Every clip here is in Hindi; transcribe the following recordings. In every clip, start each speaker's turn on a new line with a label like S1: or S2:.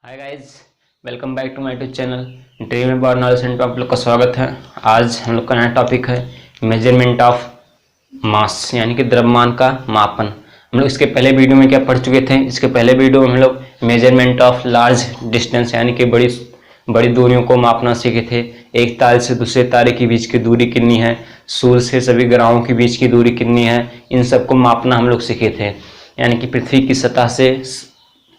S1: Hi guys, welcome back to my YouTube channel dream about knowledge centre पे आप लोग का स्वागत है। आज हम लोग का नया टॉपिक है मेजरमेंट ऑफ मास, यानी कि द्रव्यमान का मापन। हम लोग इसके पहले वीडियो में क्या पढ़ चुके थे? इसके पहले वीडियो में हम लोग मेजरमेंट ऑफ लार्ज डिस्टेंस, यानी कि बड़ी बड़ी दूरियों को मापना सीखे थे। एक तारे से दूसरे तारे के बीच की दूरी कितनी है, सूर्य से सभी ग्रहों के बीच की दूरी कितनी है, इन सबको मापना हम लोग सीखे थे। यानी कि पृथ्वी की सतह से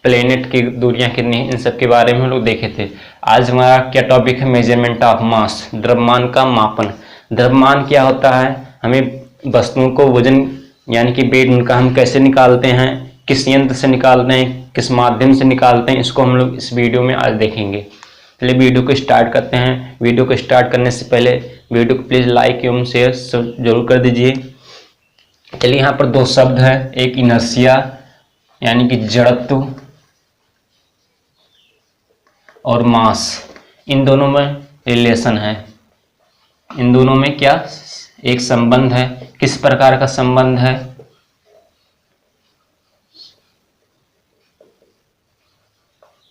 S1: प्लेनेट की दूरियां कितनी हैं, इन सब के बारे में हम लोग देखे थे। आज हमारा क्या टॉपिक है? मेजरमेंट ऑफ मास, द्रव्यमान का मापन। द्रव्यमान क्या होता है? हमें वस्तुओं को वजन यानी कि वेट उनका हम कैसे निकालते हैं, किस यंत्र से निकालते हैं, किस माध्यम से निकालते हैं, इसको हम लोग इस वीडियो में आज देखेंगे। चलिए वीडियो को स्टार्ट करते हैं। वीडियो को स्टार्ट करने से पहले वीडियो को प्लीज़ लाइक एवं शेयर जरूर कर दीजिए। चलिए यहाँ पर दो शब्द है, एक इनर्शिया यानी कि जड़त्व और मास। इन दोनों में रिलेशन है, इन दोनों में क्या एक संबंध है। किस प्रकार का संबंध है?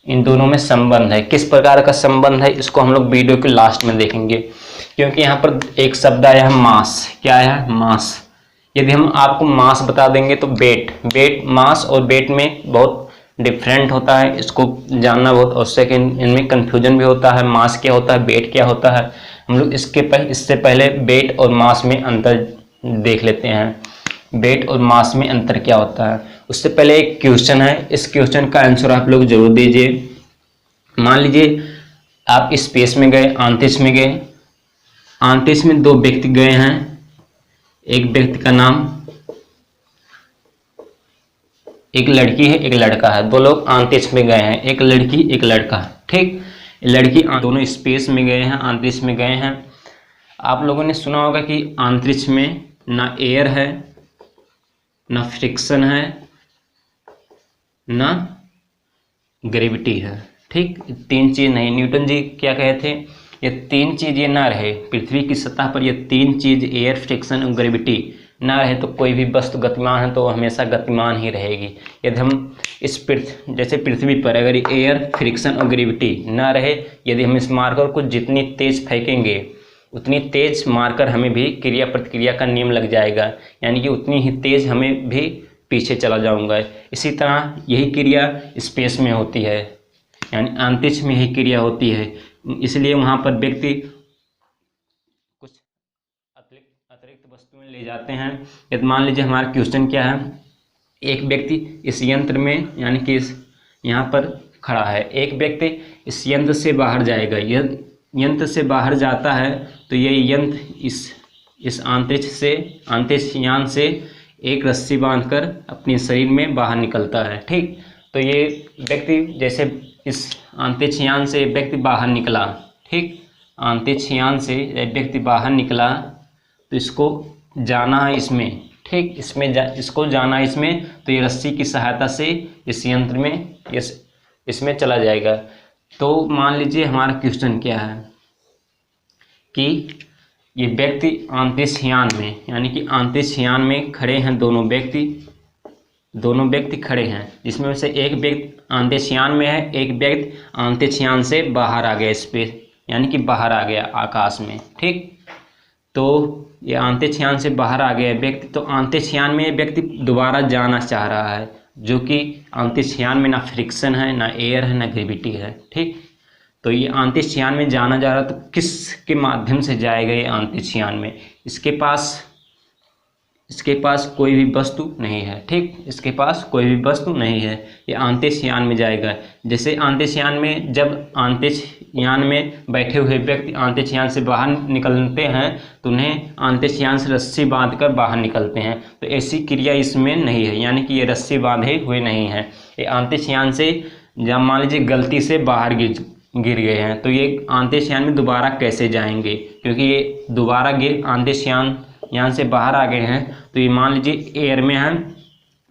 S1: इन दोनों में संबंध है। किस प्रकार का संबंध है इसको हम लोग वीडियो के लास्ट में देखेंगे, क्योंकि यहाँ पर एक शब्द आया है मास। क्या है? मास। यदि हम आपको मास बता देंगे तो वेट मास और वेट में बहुत डिफरेंट होता है, इसको जानना बहुत आवश्यक है। इनमें कंफ्यूजन भी होता है, मास क्या होता है, वेट क्या होता है। हम लोग इससे पहले वेट और मास में अंतर देख लेते हैं। वेट और मास में अंतर क्या होता है? उससे पहले एक क्वेश्चन है, इस क्वेश्चन का आंसर आप लोग जरूर दीजिए। मान लीजिए आप स्पेस में गए, अंतरिक्ष में गए, अंतरिक्ष में दो व्यक्ति गए हैं। एक व्यक्ति का नाम, एक लड़की है एक लड़का है, दो लोग अंतरिक्ष में गए हैं, एक लड़की एक लड़का। ठीक, लड़की दोनों स्पेस में गए हैं, अंतरिक्ष में गए हैं। आप लोगों ने सुना होगा कि अंतरिक्ष में ना एयर है, ना फ्रिक्शन है, ना ग्रेविटी है। ठीक, तीन चीज नहीं। न्यूटन जी क्या कहे थे? ये तीन चीज ये ना रहे पृथ्वी की सतह पर, ये तीन चीज एयर, फ्रिक्शन और ग्रेविटी ना रहे तो कोई भी वस्तु गतिमान है तो वो हमेशा गतिमान ही रहेगी। यदि हम जैसे पृथ्वी पर अगर एयर, फ्रिक्शन और ग्रेविटी ना रहे, यदि हम इस मार्कर को जितनी तेज फेंकेंगे उतनी तेज मार्कर हमें भी क्रिया प्रतिक्रिया का नियम लग जाएगा, यानी कि उतनी ही तेज हमें भी पीछे चला जाऊंगा। इसी तरह यही क्रिया स्पेस में होती है, यानी अंतरिक्ष में यही क्रिया होती है। इसलिए वहाँ पर व्यक्ति कुछ अतिरिक्त वस्तुएं ले जाते हैं। यदि मान लीजिए हमारा क्वेश्चन क्या है, एक व्यक्ति इस यंत्र में यानी कि इस यहाँ पर खड़ा है, एक व्यक्ति इस यंत्र से बाहर जाएगा। यंत्र से बाहर जाता है तो ये यंत्र इस अंतरिक्ष यान से एक रस्सी बांधकर अपने शरीर में बाहर निकलता है। ठीक, तो ये व्यक्ति जैसे इस अंतरिक्ष यान से व्यक्ति बाहर निकला, ठीक, अंतरिक्ष यान से व्यक्ति बाहर निकला तो इसको जाना है इसमें, ठीक, इसको जाना है इसमें, तो ये रस्सी की सहायता से इस यंत्र में इसमें चला जाएगा। तो मान लीजिए हमारा क्वेश्चन क्या है कि ये व्यक्ति अंतरिक्ष यान में, यानी कि अंतरिक्ष यान में खड़े हैं दोनों व्यक्ति खड़े हैं, जिसमें से एक व्यक्ति अंतरिक्ष यान में है, एक व्यक्ति अंतरिक्ष यान से बाहर आ गया स्पेस, यानी कि बाहर आ गया आकाश में। ठीक, तो ये अंतरिक्ष यान से बाहर आ गया व्यक्ति, तो अंतरिक्ष यान में व्यक्ति दोबारा जाना चाह रहा है, जो कि अंतरिक्ष यान में ना फ्रिक्शन है, ना एयर है, ना ग्रेविटी है। ठीक, तो ये अंतरिक्ष यान में जाना जा रहा, तो किसके माध्यम से जाएगा ये अंतरिक्ष यान में? इसके पास कोई भी वस्तु नहीं है। ठीक, इसके पास कोई भी वस्तु नहीं है, ये अंतरिक्ष यान में जाएगा। जैसे अंतरिक्ष यान में जब अंतरिक्ष यान में बैठे हुए व्यक्ति अंतरिक्ष यान से बाहर निकलते हैं तो उन्हें अंतरिक्ष यान से रस्सी बांधकर बाहर निकलते हैं, तो ऐसी क्रिया इसमें नहीं है, यानी कि ये रस्सी बांधे हुए नहीं है। ये अंतरिक्ष यान से जब मान लीजिए गलती से बाहर गिर गए हैं तो ये अंतरिक्ष यान में दोबारा कैसे जाएंगे? क्योंकि ये दोबारा अंतरिक्ष यान से बाहर आ गए हैं, तो ये मान लीजिए एयर में है,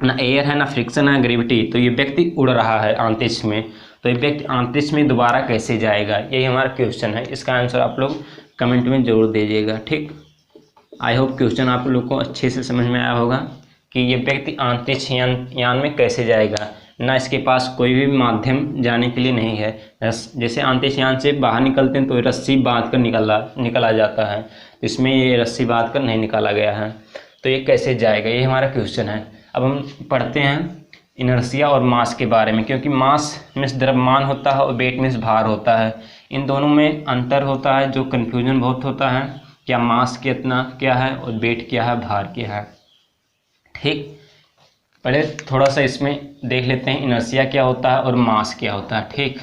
S1: ना एयर है, ना फ्रिक्शन है, ग्रेविटी, तो ये व्यक्ति उड़ रहा है अंतरिक्ष में, तो ये व्यक्ति अंतरिक्ष में दोबारा कैसे जाएगा? यही हमारा क्वेश्चन है। इसका आंसर आप लोग कमेंट में जरूर दीजिएगा। ठीक, आई होप क्वेश्चन आप लोग को अच्छे से समझ में आया होगा कि ये व्यक्ति अंतरिक्ष यान में कैसे जाएगा। ना इसके पास कोई भी माध्यम जाने के लिए नहीं है। जैसे अंतरिक्षयान से बाहर निकलते हैं तो रस्सी बांध कर निकला जाता है, इसमें ये रस्सी बांध कर नहीं निकाला गया है, तो ये कैसे जाएगा, ये हमारा क्वेश्चन है। अब हम पढ़ते हैं इनर्शिया और मास के बारे में, क्योंकि मास मीन्स द्रव्यमान होता है और वेट मीन्स भार होता है। इन दोनों में अंतर होता है, जो कन्फ्यूजन बहुत होता है, क्या मास कितना क्या है और वेट क्या है, भार क्या है। ठीक, पहले थोड़ा सा इसमें देख लेते हैं इनर्शिया क्या होता है और मास क्या होता है। ठीक,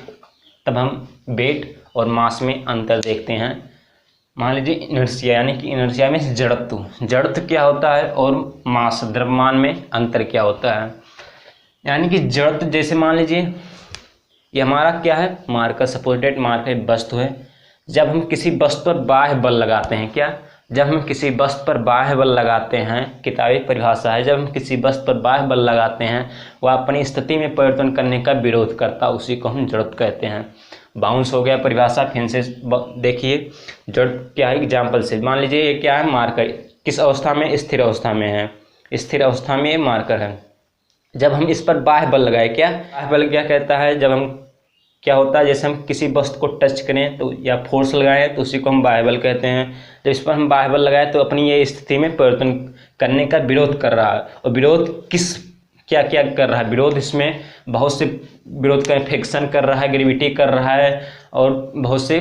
S1: तब हम वेट और मास में अंतर देखते हैं। मान लीजिए इनर्शिया, यानी कि इनर्शिया में जड़त्व क्या होता है और मास द्रव्यमान में अंतर क्या होता है। यानी कि जड़त्व, जैसे मान लीजिए ये हमारा क्या है, मार्कर, सपोर्टेड मार्कर वस्तु है। जब हम किसी वस्तु पर बाह्य बल लगाते हैं, क्या, जब हम किसी वस्तु पर बाह्य बल लगाते हैं, किताबी परिभाषा है, जब हम किसी वस्तु पर बाह्य बल लगाते हैं वह अपनी स्थिति में परिवर्तन करने का विरोध करता, उसी को हम जड़त्व कहते हैं। बाउंस हो गया परिभाषा, फिर से देखिए जड़त्व क्या है एग्जाम्पल से। मान लीजिए ये क्या है, मार्कर, किस अवस्था में, स्थिर अवस्था में है, स्थिर अवस्था में ये मार्कर है। जब हम इस पर बाह्य बल लगाए, क्या बाह्य बल क्या कहता है, जब हम क्या होता है, जैसे हम किसी वस्तु को टच करें तो या फोर्स लगाएं तो उसी को हम बाह्य बल कहते हैं। जब इस पर हम बाह्य बल लगाएं तो अपनी ये स्थिति में परिवर्तन करने का विरोध कर रहा है। और विरोध किस क्या क्या कर रहा है, विरोध इसमें बहुत से विरोध का फ्रिक्शन कर रहा है, ग्रेविटी कर रहा है और बहुत से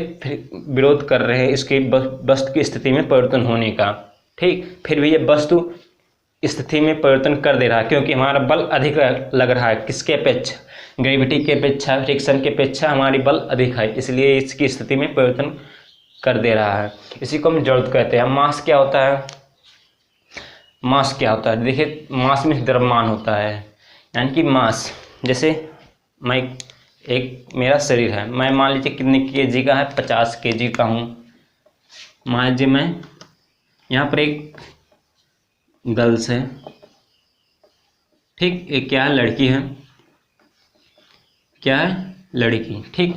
S1: विरोध कर रहे हैं इसके वस्तु की स्थिति में परिवर्तन होने का। ठीक, फिर भी ये वस्तु स्थिति में परिवर्तन कर दे रहा है, क्योंकि हमारा बल अधिक लग रहा है, किसके अपेक्षा, ग्रेविटी के अपेक्षा, फ्रिक्शन के अपेक्षा हमारी बल अधिक है, इसलिए इसकी स्थिति में परिवर्तन कर दे रहा है। इसी को हम जड़त्व कहते हैं। मास क्या होता है, मास क्या होता है, देखिए मास में द्रव्यमान होता है। यानी कि मास, जैसे मैं मेरा शरीर है, मैं मान लीजिए कितने केजी का है, 50 केजी का हूँ। मान लीजिए मैं यहाँ पर एक गर्ल्स है, ठीक, एक क्या है, लड़की है, क्या है, लड़की। ठीक,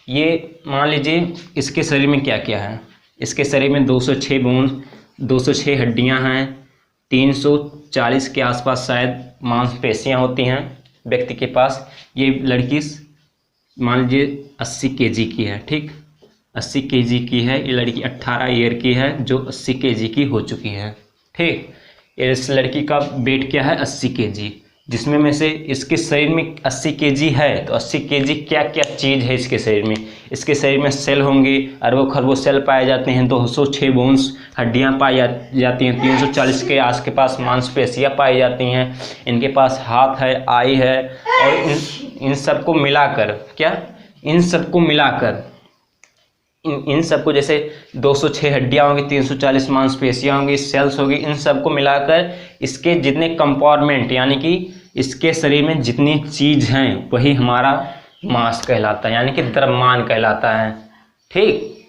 S1: ये मान लीजिए इसके शरीर में क्या क्या है, इसके शरीर में 206 बोन, 206 हड्डियां हैं, 340 के आसपास शायद मांसपेशियां होती हैं व्यक्ति के पास। ये लड़की मान लीजिए 80 केजी की है। ठीक, 80 केजी की है ये लड़की, 18 ईयर की है जो 80 केजी की हो चुकी है। ठीक, इस लड़की का वेट क्या है, 80 केजी, जिसमें में से इसके शरीर में 80 केजी है, तो 80 केजी क्या क्या चीज़ है इसके शरीर में। इसके शरीर में सेल होंगे, अरबों खरबों सेल पाए जाते हैं, 206 बोन्स हड्डियां पाई जाती हैं, 340 के पास मांसपेशियां पाई जाती हैं, इनके पास हाथ है, आई है, और इन सबको मिलाकर, क्या, इन सबको मिलाकर, इन सबको, जैसे 206 हड्डियां होंगी, 340 मांसपेशियां होंगी, सेल्स होगी, इन सबको मिलाकर इसके जितने कंपार्टमेंट, यानी कि इसके शरीर में जितनी चीज़ हैं वही हमारा मास कहलाता है, यानी कि द्रव्यमान कहलाता है। ठीक,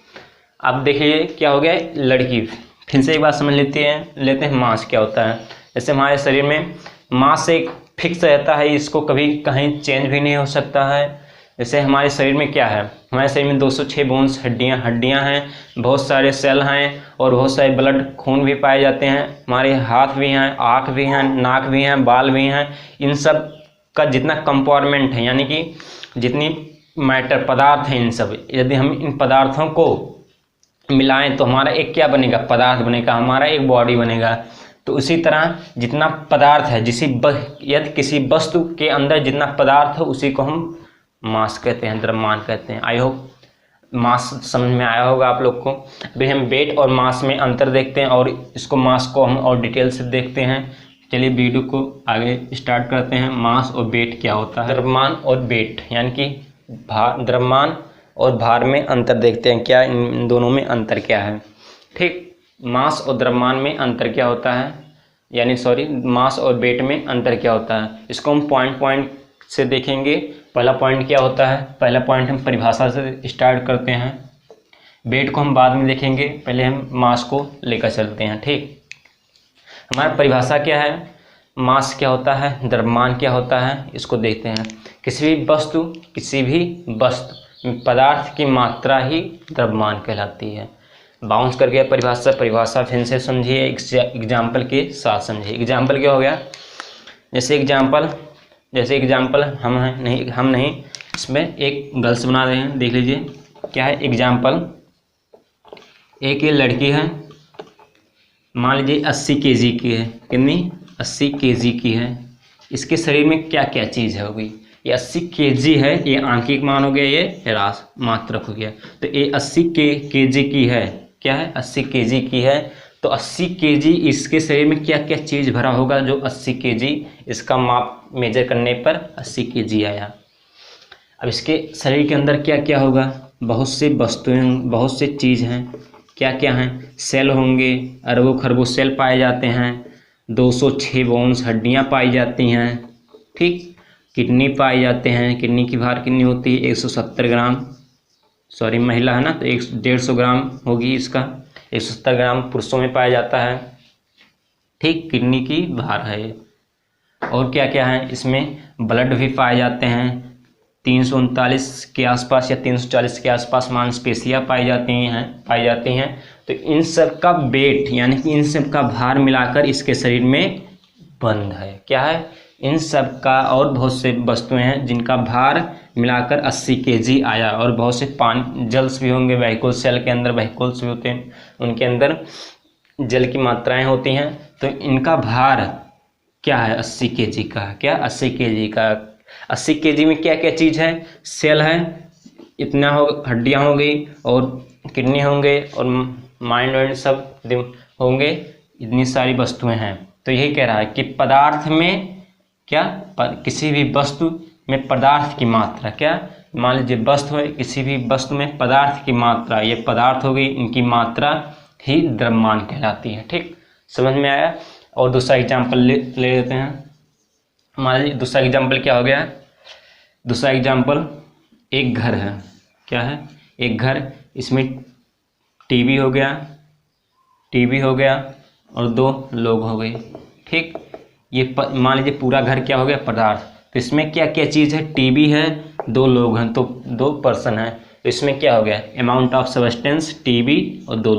S1: अब देखिए क्या हो गया, लड़की, फिर से एक बात समझ लेते हैं मास क्या होता है। जैसे हमारे शरीर में मास एक फिक्स रहता है, इसको कभी कहीं चेंज भी नहीं हो सकता है। जैसे हमारे शरीर में क्या है, हमारे शरीर में 206 बोन्स हड्डियां हैं, बहुत सारे सेल हैं और बहुत सारे ब्लड खून भी पाए जाते हैं, हमारे हाथ भी हैं, आँख भी हैं, नाक भी हैं, बाल भी हैं। इन सब का जितना कंपार्टमेंट है, यानी कि जितनी मैटर पदार्थ हैं, इन सब, यदि हम इन पदार्थों को मिलाएं तो हमारा एक क्या बनेगा, पदार्थ बनेगा, हमारा एक बॉडी बनेगा। तो उसी तरह जितना पदार्थ है, यदि किसी वस्तु के अंदर जितना पदार्थ है उसी को हम मास कहते हैं, द्रव्यमान कहते हैं। आई होप मास समझ में आया होगा आप लोग को। अभी हम वेट और मास में अंतर देखते हैं और इसको मास को हम और डिटेल से देखते हैं। चलिए वीडियो को आगे स्टार्ट करते हैं। मास और वेट क्या होता है, द्रव्यमान और वेट, यानी कि द्रव्यमान और भार में अंतर देखते हैं, क्या इन दोनों में अंतर क्या है। ठीक, मास और द्रव्यमान में अंतर क्या होता है, यानी मास और वेट में अंतर क्या होता है, इसको हम पॉइंट से देखेंगे। पहला पॉइंट क्या होता है, पहला पॉइंट हम परिभाषा से स्टार्ट करते हैं, वेट को हम बाद में देखेंगे, पहले हम मास को लेकर चलते हैं। ठीक, हमारा परिभाषा क्या है, मास क्या होता है, द्रव्यमान क्या होता है, इसको देखते हैं। किसी भी वस्तु पदार्थ की मात्रा ही द्रव्यमान कहलाती है। बाउंस कर गया परिभाषा फिर से समझिए, एग्जाम्पल के साथ समझिए। एग्जाम्पल क्या हो गया, जैसे एग्जाम्पल जैसे एग्जाम्पल हम नहीं इसमें एक गर्ल्स बना रहे हैं, देख लीजिए क्या है एग्जाम्पल। एक ये लड़की है, मान लीजिए 80 केजी की है, कितनी 80 केजी की है। इसके शरीर में क्या क्या चीज़ है होगी, ये 80 केजी है, ये आंकिक मान हो गया, ये ह्रास मात्रक हो गया। तो ये 80 केजी की है, क्या है 80 केजी की है। तो 80 केजी इसके शरीर में क्या क्या चीज़ भरा होगा, जो 80 केजी इसका माप मेजर करने पर 80 केजी आया। अब इसके शरीर के अंदर क्या क्या होगा, बहुत सी वस्तुएं, बहुत से चीज़ हैं, क्या क्या हैं, सेल होंगे, अरबों खरबों सेल पाए जाते हैं, 206 बोन्स हड्डियां पाई जाती हैं, ठीक। किडनी पाए जाते हैं, किडनी की भार कितनी होती है 170 ग्राम, सॉरी महिला है ना तो 150 ग्राम होगी इसका, 170 ग्राम पुरुषों में पाया जाता है, ठीक। किडनी की भार है। और क्या क्या है इसमें, ब्लड भी पाए जाते हैं, 339 के आसपास या 340 के आसपास मांसपेशियां पाई जाती हैं। तो इन सब का वेट यानी कि इन सब का भार मिलाकर इसके शरीर में बंद है, क्या है, इन सब का और बहुत से वस्तुएं हैं जिनका भार मिलाकर 80 केजी आया। और बहुत से पानी जल्स भी होंगे, वेहिकल सेल के अंदर वेहिकल्स भी होते हैं, उनके अंदर जल की मात्राएं होती हैं। तो इनका भार क्या है 80 केजी का, क्या 80 केजी का। 80 केजी में क्या क्या चीज़ है, सेल है, इतना हो, हड्डियाँ हो गई और किडनी होंगे और माइंड वाइंड सब होंगे, इतनी सारी वस्तुएं हैं। तो यही कह रहा है कि पदार्थ में क्या, किसी भी वस्तु में पदार्थ की मात्रा, क्या मान लीजिए वस्तु है, किसी भी वस्तु में पदार्थ की मात्रा, ये पदार्थ हो गई, इनकी मात्रा ही द्रव्यमान कहलाती है, ठीक। समझ में आया। और दूसरा एग्जाम्पल ले लेते हैं। मान लीजिए दूसरा एग्जाम्पल क्या हो गया, दूसरा एग्जाम्पल एक घर है, क्या है, एक घर, इसमें टीवी हो गया और 2 लोग हो गए, ठीक। ये मान लीजिए पूरा घर क्या हो गया, पदार्थ। तो इसमें क्या क्या चीज़ है, टीवी है, 2 लोग हैं, तो 2 पर्सन हैं। तो इसमें क्या हो गया, अमाउंट ऑफ सब्सटेंस टीवी और 2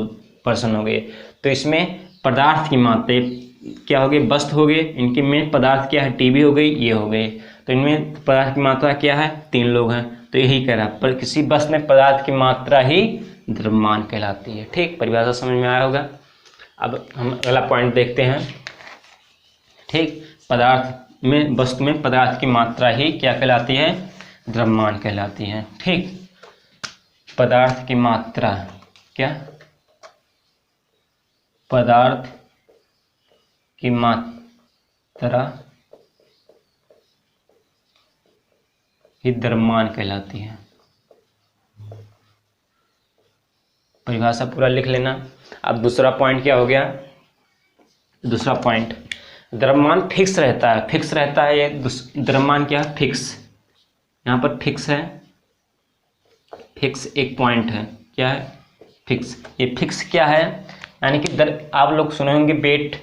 S1: पर्सन हो गए। तो इसमें पदार्थ की मात्रा क्या हो गई, वस्तु हो गए, इनके में पदार्थ क्या है, टीवी हो गई, ये हो गए। तो इनमें पदार्थ की मात्रा क्या है, 3 लोग हैं। तो यही कह रहा है, पर किसी वस्तु में पदार्थ की मात्रा ही द्रव्यमान कहलाती है, ठीक। परिभाषा समझ में आया होगा। अब हम अगला पॉइंट देखते हैं, ठीक। पदार्थ में, वस्तु में पदार्थ की मात्रा ही क्या कहलाती है, द्रव्यमान कहलाती है, ठीक। पदार्थ की मात्रा, क्या, पदार्थ की मात्रा ही द्रव्यमान कहलाती है। परिभाषा पूरा लिख लेना। अब दूसरा पॉइंट क्या हो गया, दूसरा पॉइंट, द्रव्यमान फिक्स रहता है, फिक्स रहता है। ये द्रव्यमान क्या है, फिक्स, यहाँ पर फिक्स है, फिक्स एक पॉइंट है, क्या है, फिक्स। ये फिक्स क्या है, यानी कि आप लोग सुने होंगे वेट,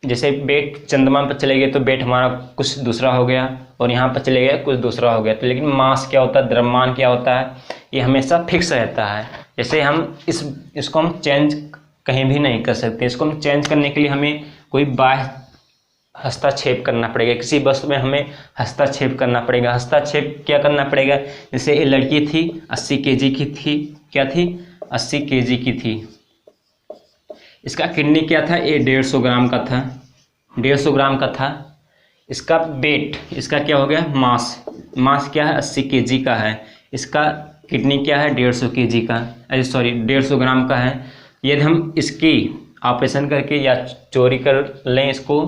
S1: जैसे वेट चंद्रमा पर चले गए तो वेट हमारा कुछ दूसरा हो गया और यहाँ पर चले गए कुछ दूसरा हो गया। तो लेकिन मास क्या होता है, द्रव्यमान क्या होता है, ये हमेशा फिक्स रहता है। जैसे हम इसको हम चेंज कहीं भी नहीं कर सकते। इसको हम चेंज करने के लिए हमें कोई बाह्य हस्तक्षेप करना पड़ेगा, किसी वस्तु में हमें हस्तक्षेप करना पड़ेगा। हस्तक्षेप क्या करना पड़ेगा, जैसे ये लड़की थी 80 केजी की थी, क्या थी 80 केजी की थी। इसका किडनी क्या था, ये 150 ग्राम का था, 150 ग्राम का था। इसका वेट, इसका क्या हो गया, मास क्या है 80 केजी का है। इसका किडनी क्या है 150 केजी का, अरे सॉरी 150 ग्राम का है। यदि हम इसकी ऑपरेशन करके या चोरी कर लें, इसको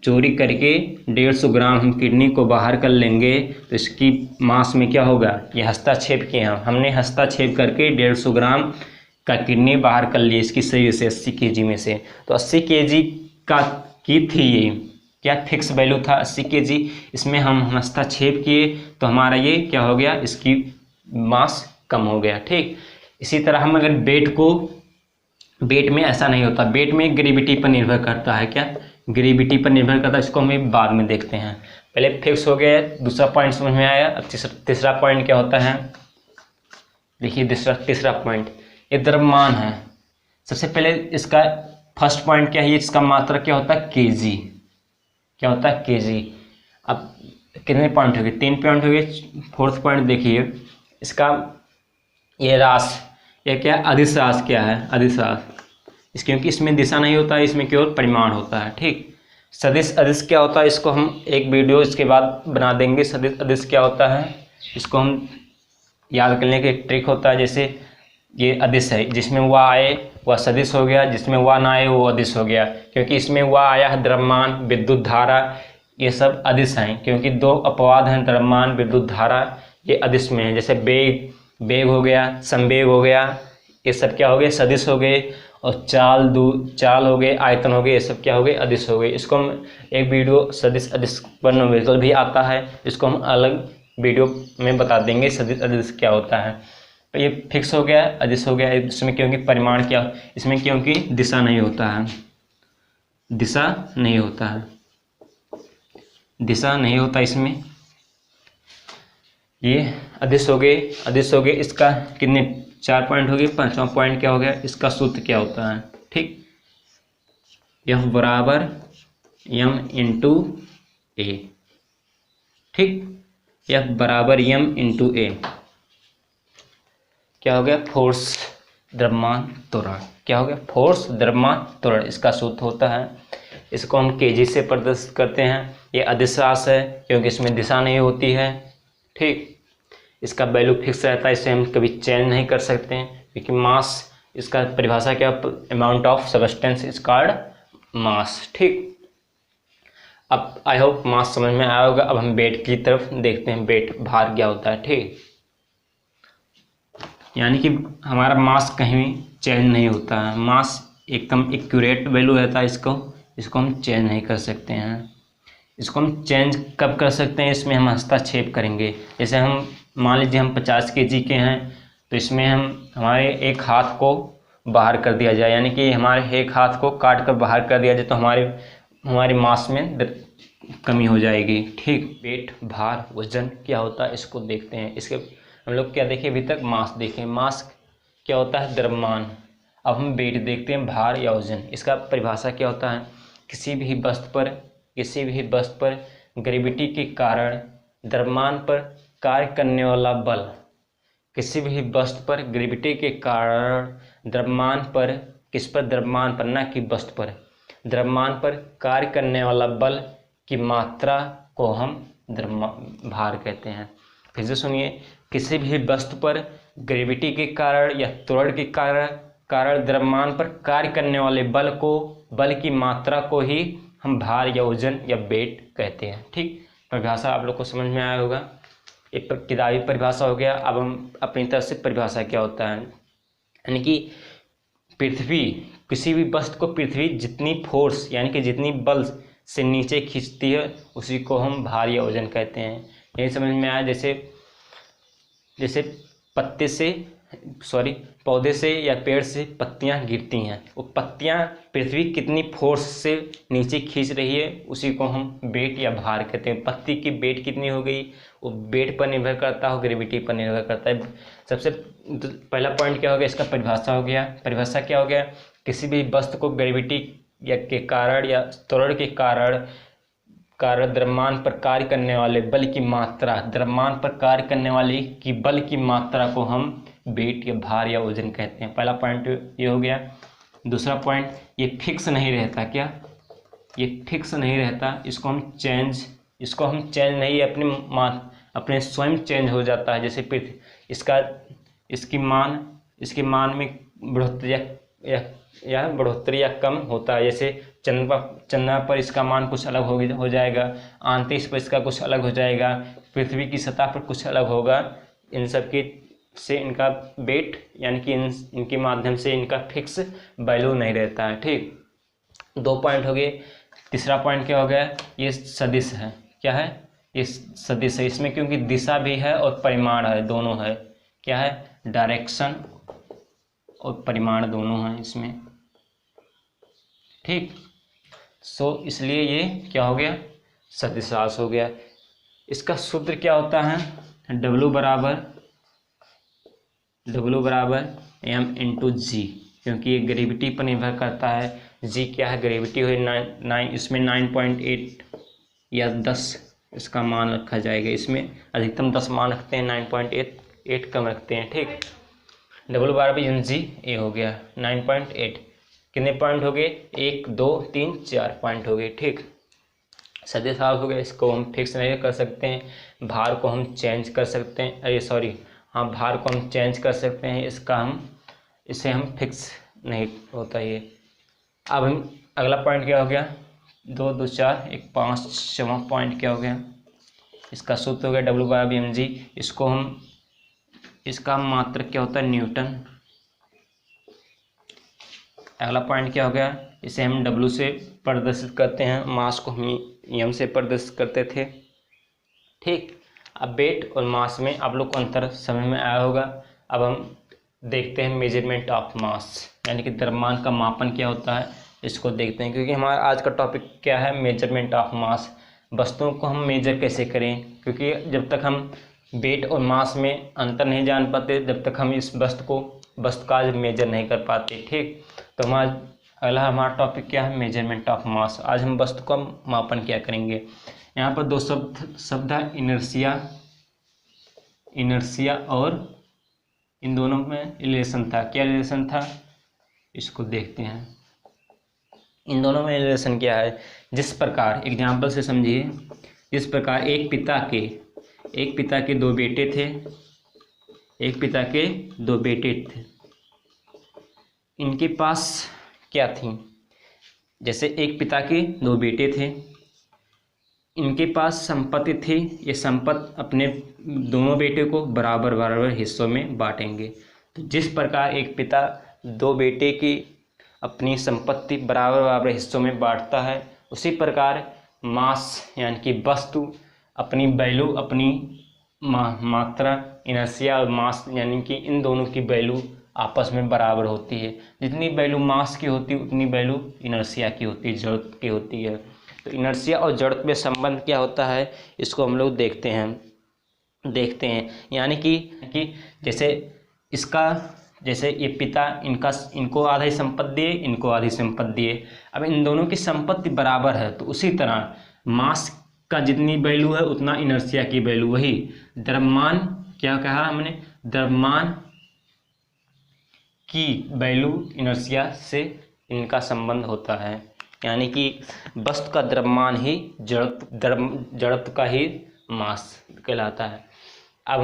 S1: चोरी करके 150 ग्राम हम किडनी को बाहर कर लेंगे तो इसकी मास में क्या होगा, ये हस्तक्षेप किए हमने हस्तक्षेप करके 150 ग्राम का किडनी बाहर कर लिए इसकी शरीर से 80 केजी में से। तो 80 केजी का की थी ये, क्या फिक्स वैल्यू था 80 केजी। इसमें हम हस्तक्षेप किए तो हमारा ये क्या हो गया, इसकी मास कम हो गया, ठीक। इसी तरह हम अगर वेट में ऐसा नहीं होता, वेट में ग्रेविटी पर निर्भर करता है, क्या ग्रेविटी पर निर्भर करता है। इसको हम बाद में देखते हैं, पहले फिक्स हो गया। दूसरा पॉइंट समझ में आया। अब तीसरा पॉइंट क्या होता है, देखिए तीसरा पॉइंट, ये द्रव्यमान है। सबसे पहले इसका फर्स्ट पॉइंट क्या है, इसका मात्रा क्या होता है, केजी, क्या होता है केजी। अब कितने पॉइंट हो गए, 3 पॉइंट हो गए। फोर्थ पॉइंट देखिए इसका, ये रास, ये क्या अदिश रास क्या है, अदिश रास, क्योंकि इसमें दिशा नहीं होता है, इसमें केवल परिमाण होता है। ठीक, सदिश अदिश क्या होता है, इसको हम एक वीडियो इसके बाद बना देंगे। सदिश अदिश क्या होता है इसको हम याद करने का एक ट्रिक होता है। जैसे ये अदिश है, जिसमें वह आए वह सदिश हो गया, जिसमें वह ना आए वो अदिश हो गया, क्योंकि इसमें वह आया है द्रव्यमान, विद्युत धारा, ये सब अदिश हैं, क्योंकि 2 अपवाद हैं, द्रव्यमान, विद्युत धारा, ये अदिश में है। जैसे बेग, बेग हो गया, संवेग हो गया, ये सब क्या हो गए, सदिश हो गए। और चाल हो गए, आयतन हो गए, ये सब क्या हो गए, अदिश हो गए। इसको हम एक वीडियो सदिश अदिश पर न्यूमेरिकल भी आता है, इसको हम अलग वीडियो में बता देंगे सदिश अदिश क्या होता है। तो ये फिक्स हो गया, अदिश हो गया। इसमें क्योंकि परिमाण क्या, इसमें क्योंकि दिशा नहीं होता है, दिशा नहीं होता है, दिशा नहीं होता इसमें। ये अदिश हो गए, अदिश हो गए। इसका कितने 4 पॉइंट हो गए। 5वां पॉइंट क्या हो गया, इसका सूत्र क्या होता है। ठीक, F बराबर m इंटू ए। ठीक, F बराबर m इंटू ए क्या हो गया, फोर्स, द्रव्यमान, त्वरण। क्या हो गया, फोर्स, द्रव्यमान, त्वरण, इसका सूत्र होता है। इसको हम केजी से प्रदर्शित करते हैं। ये अदिश रास है क्योंकि इसमें दिशा नहीं होती है। ठीक, इसका वैल्यू फिक्स रहता है, इसे हम कभी चेंज नहीं कर सकते हैं, क्योंकि मास, इसका परिभाषा क्या, amount of substance is called मास। ठीक, अब आई होप मास समझ में आया होगा। अब हम वेट की तरफ देखते हैं, वेट, भार क्या होता है। ठीक, यानी कि हमारा मास कहीं चेंज नहीं होता है, मास एकदम एक्यूरेट वैल्यू रहता है। इसको हम चेंज नहीं कर सकते हैं। इसको हम चेंज कब कर सकते हैं, इसमें हम हस्तक्षेप करेंगे। जैसे हम मान लीजिए हम 50 kg के हैं, तो इसमें हम हमारे एक हाथ को बाहर कर दिया जाए, यानी कि हमारे एक हाथ को काट कर बाहर कर दिया जाए, तो हमारे मास में कमी हो जाएगी। ठीक, वेट, भार, वजन क्या होता है इसको देखते हैं। इसके हम लोग क्या देखे अभी तक, मास देखें। मास क्या होता है, द्रव्यमान। अब हम वेट देखते हैं, भार या वजन। इसका परिभाषा क्या होता है, किसी भी वस्तु पर ग्रेविटी के कारण द्रव्यमान पर कार्य करने वाला बल, किसी भी वस्तु पर ग्रेविटी के कारण द्रव्यमान पर, किस पर, द्रव्यमान पर, ना कि वस्तु पर, द्रव्यमान पर कार्य करने वाला बल की मात्रा को हम भार कहते हैं। फिर से सुनिए, किसी भी वस्तु पर ग्रेविटी के कारण या त्वरण के कारण द्रव्यमान पर कार्य करने वाले बल की मात्रा को ही हम भार या वजन या वेट कहते हैं। ठीक, परिभाषा आप लोग को समझ में आया होगा। एक किताबी परिभाषा हो गया। अब हम अपनी तरफ से परिभाषा क्या होता है, यानी कि पृथ्वी, किसी भी वस्तु को पृथ्वी जितनी फोर्स यानी कि जितनी बल से नीचे खींचती है, उसी को हम भार या वजन कहते हैं। यही समझ में आया। जैसे पौधे से या पेड़ से पत्तियां गिरती हैं, वो पत्तियां पृथ्वी कितनी फोर्स से नीचे खींच रही है, उसी को हम वेट या भार कहते हैं। पत्ती की वेट कितनी हो गई, वो वेट पर निर्भर करता है, ग्रेविटी पर निर्भर करता है। सबसे पहला पॉइंट क्या हो गया, इसका परिभाषा हो गया। परिभाषा क्या हो गया, किसी भी वस्तु को ग्रेविटी के कारण या त्वरण के कारण द्रव्यमान पर कार्य करने वाले बल की मात्रा, द्रव्यमान पर कार्य करने वाले की बल की मात्रा को हम वेट या भार या वजन कहते हैं। पहला पॉइंट ये हो गया। दूसरा पॉइंट, ये फिक्स नहीं रहता। क्या, ये फिक्स नहीं रहता, इसको हम चेंज नहीं, अपने स्वयं चेंज हो जाता है। जैसे इसकी मान में बढ़ोतरी या कम होता है। जैसे चंद्रमा पर इसका मान कुछ अलग हो जाएगा, अंतरिक्ष पर इसका कुछ अलग हो जाएगा, पृथ्वी की सतह पर कुछ अलग होगा। इन सब की से इनका वेट यानी कि इनके माध्यम से इनका फिक्स वैल्यू नहीं रहता है। ठीक, 2 पॉइंट हो गए। तीसरा पॉइंट क्या हो गया, ये सदिश है। क्या है, ये सदिश है। इसमें क्योंकि दिशा भी है और परिमाण है, दोनों है। क्या है, डायरेक्शन और परिमाण दोनों हैं इसमें। ठीक, इसलिए ये क्या हो गया, सदिश रास हो गया। इसका सूत्र क्या होता है, W बराबर m इंटू जी, क्योंकि ये ग्रेविटी पर निर्भर करता है। जी क्या है, ग्रेविटी हुई 9, इसमें 9.8 या 10 इसका मान रखा जाएगा। इसमें अधिकतम 10 मान रखते हैं, 9.8 कम रखते हैं। ठीक, W/Mg ये हो गया 9.8। कितने पॉइंट हो गए? 1 2 3 4 पॉइंट हो गए। ठीक, सीधे साफ हो गया। इसको हम फिक्स नहीं कर सकते हैं, भार को हम चेंज कर सकते हैं, अरे सॉरी, हाँ भार को हम चेंज कर सकते हैं, इसे हम फिक्स नहीं होता ये। अब हम अगला पॉइंट क्या हो गया? 2 2 4 1 5वां पॉइंट क्या हो गया? इसका सूत्र हो गया W/Mg। इसको हम, इसका मात्रक क्या होता है? न्यूटन। अगला पॉइंट क्या हो गया? इसे हम W से प्रदर्शित करते हैं, मास को हम M से प्रदर्शित करते थे। ठीक, अब वेट और मास में आप लोग को अंतर समझ में आया होगा। अब हम देखते हैं मेजरमेंट ऑफ मास, यानी कि द्रव्यमान का मापन क्या होता है, इसको देखते हैं। क्योंकि हमारा आज का टॉपिक क्या है? Measurement of mass. वस्तुओं को हम मेजर कैसे करें, क्योंकि जब तक हम वेट और मास में अंतर नहीं जान पाते, जब तक हम इस वस्तु का मेजर नहीं कर पाते। ठीक, तो हमारा टॉपिक क्या है? Measurement of mass. आज हम वस्तु का मापन क्या करेंगे। यहाँ पर 2 शब्द है, इनर्शिया और इन दोनों में रिलेशन था। क्या रिलेशन था, इसको देखते हैं। इन दोनों में रिलेशन क्या है? जिस प्रकार, एग्जाम्पल से समझिए, जिस प्रकार एक पिता के 2 बेटे थे, एक पिता के 2 बेटे थे, इनके पास क्या थी? जैसे एक पिता के 2 बेटे थे, इनके पास संपत्ति थी। ये संपत्ति अपने दोनों बेटे को बराबर बराबर हिस्सों में बांटेंगे। तो जिस प्रकार एक पिता 2 बेटे की अपनी संपत्ति बराबर बराबर हिस्सों में बांटता है, उसी प्रकार मास यानी कि वस्तु अपनी वैल्यू, अपनी मात्रा, इनर्शिया और मास यानी कि इन दोनों की वैल्यू आपस में बराबर होती है। जितनी वैल्यू मास की होती है उतनी वैल्यू इनर्शिया की होती है, जड़त्व की होती है। तो इनर्शिया और जड़त्व में संबंध क्या होता है, इसको हम लोग देखते हैं। यानी कि जैसे ये पिता इनको आधी संपत्ति दिए, इनको आधी संपत्ति दिए। अब इन दोनों की संपत्ति बराबर है, तो उसी तरह मास का जितनी वैल्यू है उतना इनर्शिया की वैल्यू। वही द्रव्यमान, क्या कहा हमने? द्रव्यमान की वैल्यू इनर्शिया से इनका संबंध होता है। यानी कि वस्तु का द्रव्यमान ही जड़त्व का ही मास कहलाता है। अब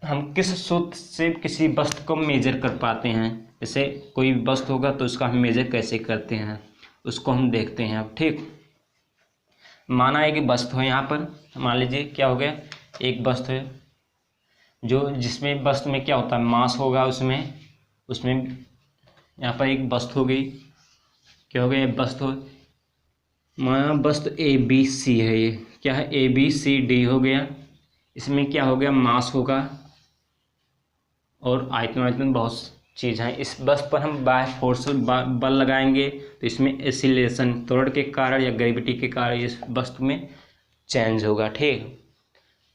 S1: हम किस सूत्र से किसी वस्तु को मेजर कर पाते हैं? जैसे कोई वस्तु होगा तो उसका हम मेजर कैसे करते हैं, उसको हम देखते हैं। अब ठीक, माना एक वस्तु है, यहाँ पर मान लीजिए क्या हो गया, एक वस्तु है जिसमें वस्तु में क्या होता है? मास होगा, उसमें यहाँ पर एक वस्तु हो गई। क्या हो गया? वस्तु, माना वस्तु ABC है। ये क्या है? ABCD हो गया। इसमें क्या हो गया? मास होगा और आयतन बहुत चीज़ है। इस वस्तु पर हम बाह्य फोर्स बल लगाएंगे तो इसमें एक्सीलरेशन, त्वरण के कारण या ग्रेविटी के कारण इस वस्तु में चेंज होगा। ठीक,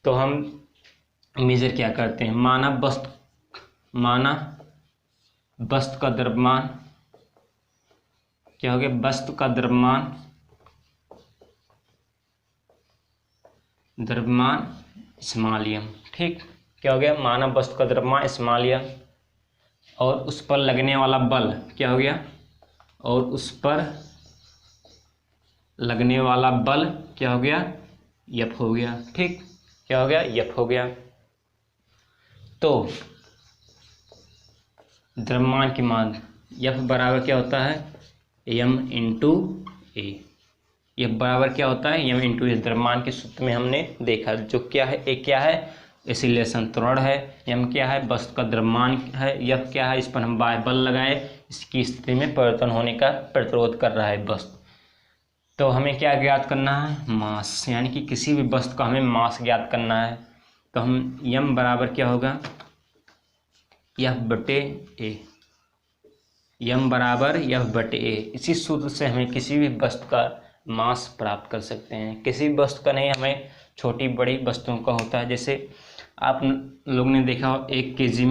S1: तो हम मेजर क्या करते हैं? माना वस्तु का द्रव्यमान क्या हो गया? वस्तु का द्रव्यमान स्मॉल m। ठीक, क्या हो गया? माना वस्तु का द्रव्यमान स्मॉल m और उस पर लगने वाला बल क्या हो गया? और उस पर लगने वाला बल क्या हो गया? F हो गया। ठीक, क्या हो गया? F हो गया। तो द्रव्यमान की मान F बराबर क्या होता है? m इंटू ए। F बराबर क्या होता है? m इंटू ए। द्रव्यमान के सूत्र में हमने देखा, जो क्या है, एक क्या है? एक्सीलरेशन, त्वरण है। m क्या है? वस्तु का द्रव्यमान है। F क्या है? इस पर हम बाह्य बल लगाए, इसकी स्थिति में परिवर्तन होने का प्रतिरोध कर रहा है वस्तु। तो हमें क्या ज्ञात करना है? मास, यानी कि किसी भी वस्तु का हमें मास ज्ञात करना है। तो हम m बराबर क्या होगा? F/A। m बराबर F/A। इसी सूत्र से हमें किसी भी वस्तु का मास प्राप्त कर सकते हैं। किसी भी वस्तु का नहीं, हमें छोटी बड़ी वस्तुओं का होता है। जैसे आप लोग ने देखा हो 1 kg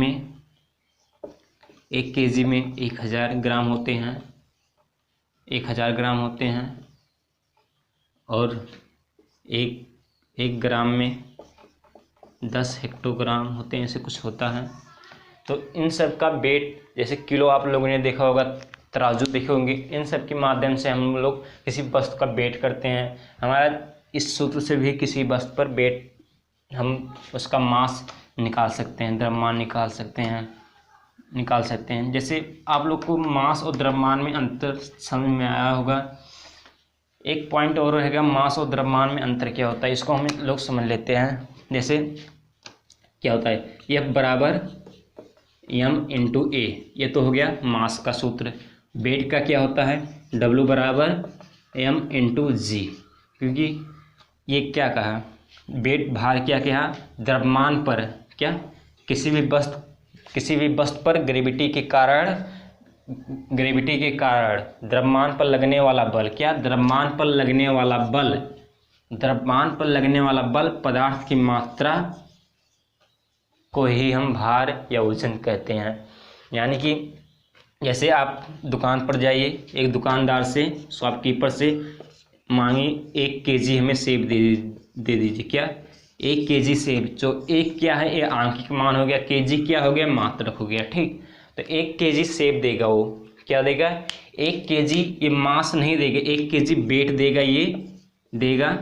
S1: में 1000 ग्राम होते हैं, 1000 ग्राम होते हैं। और 1 ग्राम में 10 हेक्टोग्राम होते हैं, ऐसे कुछ होता है। तो इन सब का वेट, जैसे किलो आप लोगों ने देखा होगा, तराजू देखे होंगे, इन सब के माध्यम से हम लोग किसी वस्तु का वेट करते हैं। हमारा इस सूत्र से भी किसी वस्तु पर वेट, हम उसका मास निकाल सकते हैं, द्रव्यमान निकाल सकते हैं। जैसे आप लोग को मास और द्रव्यमान में अंतर समझ में आया होगा। एक पॉइंट और रहेगा, मास और द्रव्यमान में अंतर क्या होता है, इसको हम लोग समझ लेते हैं। जैसे क्या होता है, F बराबर m इंटू ए, ये तो हो गया मास का सूत्र। वेट का क्या होता है, W बराबर m इंटू जी, क्योंकि ये क्या कहा, वेट भार क्या कहा, द्रव्यमान पर क्या, किसी भी वस्तु पर ग्रेविटी के कारण द्रव्यमान पर लगने वाला बल, क्या, द्रव्यमान पर लगने वाला बल पदार्थ की मात्रा को ही हम भार या वजन कहते हैं। यानी कि जैसे आप दुकान पर जाइए, एक दुकानदार से, शॉपकीपर से मांगिए 1 केजी हमें सेब दे दीजिए, क्या, 1 केजी सेब। जो 1 क्या है, ये आंकिक मान हो गया, केजी क्या हो गया, मात्रक हो गया, ठीक। तो 1 केजी सेब देगा, वो क्या देगा, 1 केजी, ये मास नहीं देगा, 1 केजी वेट देगा, ये देगा।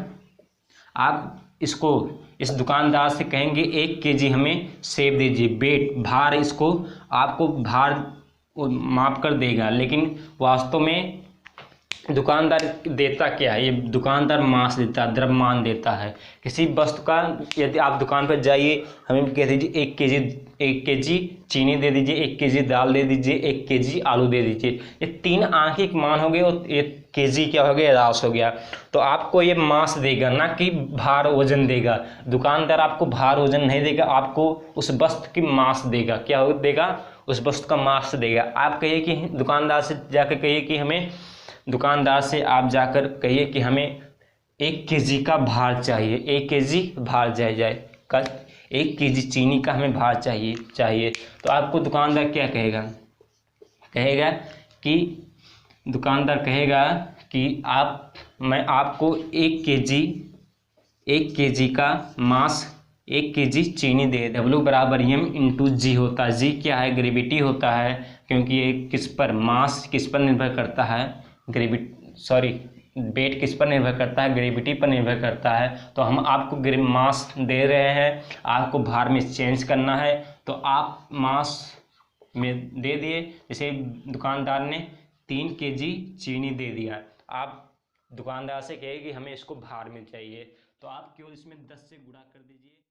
S1: आप इसको, इस दुकानदार से कहेंगे 1 केजी हमें सेब दीजिए, वेट भार, इसको आपको भार माप कर देगा, लेकिन वास्तव में दुकानदार देता क्या है, ये दुकानदार मास देता है, द्रव्यमान देता है किसी वस्तु का। यदि आप दुकान पर जाइए, हमें कह दीजिए 1 केजी चीनी दे दीजिए, 1 केजी दाल दे दीजिए, 1 केजी आलू दे दीजिए, ये 3 आंकिक मान हो गए और ये केजी क्या हो गया, रास हो गया। तो आपको ये मास देगा, ना कि भार वजन देगा। दुकानदार आपको भार वजन नहीं देगा, आपको उस वस्तु की मास देगा, क्या देगा, उस वस्तु का मास देगा। आप कहिए कि दुकानदार से जाकर कहिए कि हमें, दुकानदार से आप जाकर कहिए कि हमें 1 केजी का भार चाहिए, 1 केजी भार जाए कल 1 केजी चीनी का हमें भार चाहिए। तो आपको दुकानदार क्या कहेगा, दुकानदार कहेगा कि मैं आपको 1 केजी का मास, 1 केजी चीनी दे। W बराबर m इंटू जी होता है, जी क्या है, ग्रेविटी होता है, क्योंकि ये मास किस पर निर्भर करता है, वेट किस पर निर्भर करता है, ग्रेविटी पर निर्भर करता है। तो हम आपको मास दे रहे हैं, आपको भार में चेंज करना है, तो आप मास में दे दिए। जैसे दुकानदार ने 3 केजी चीनी दे दिया, आप दुकानदार से कहिए कि हमें इसको भार में चाहिए, तो आप केवल इसमें 10 से गुणा कर दीजिए।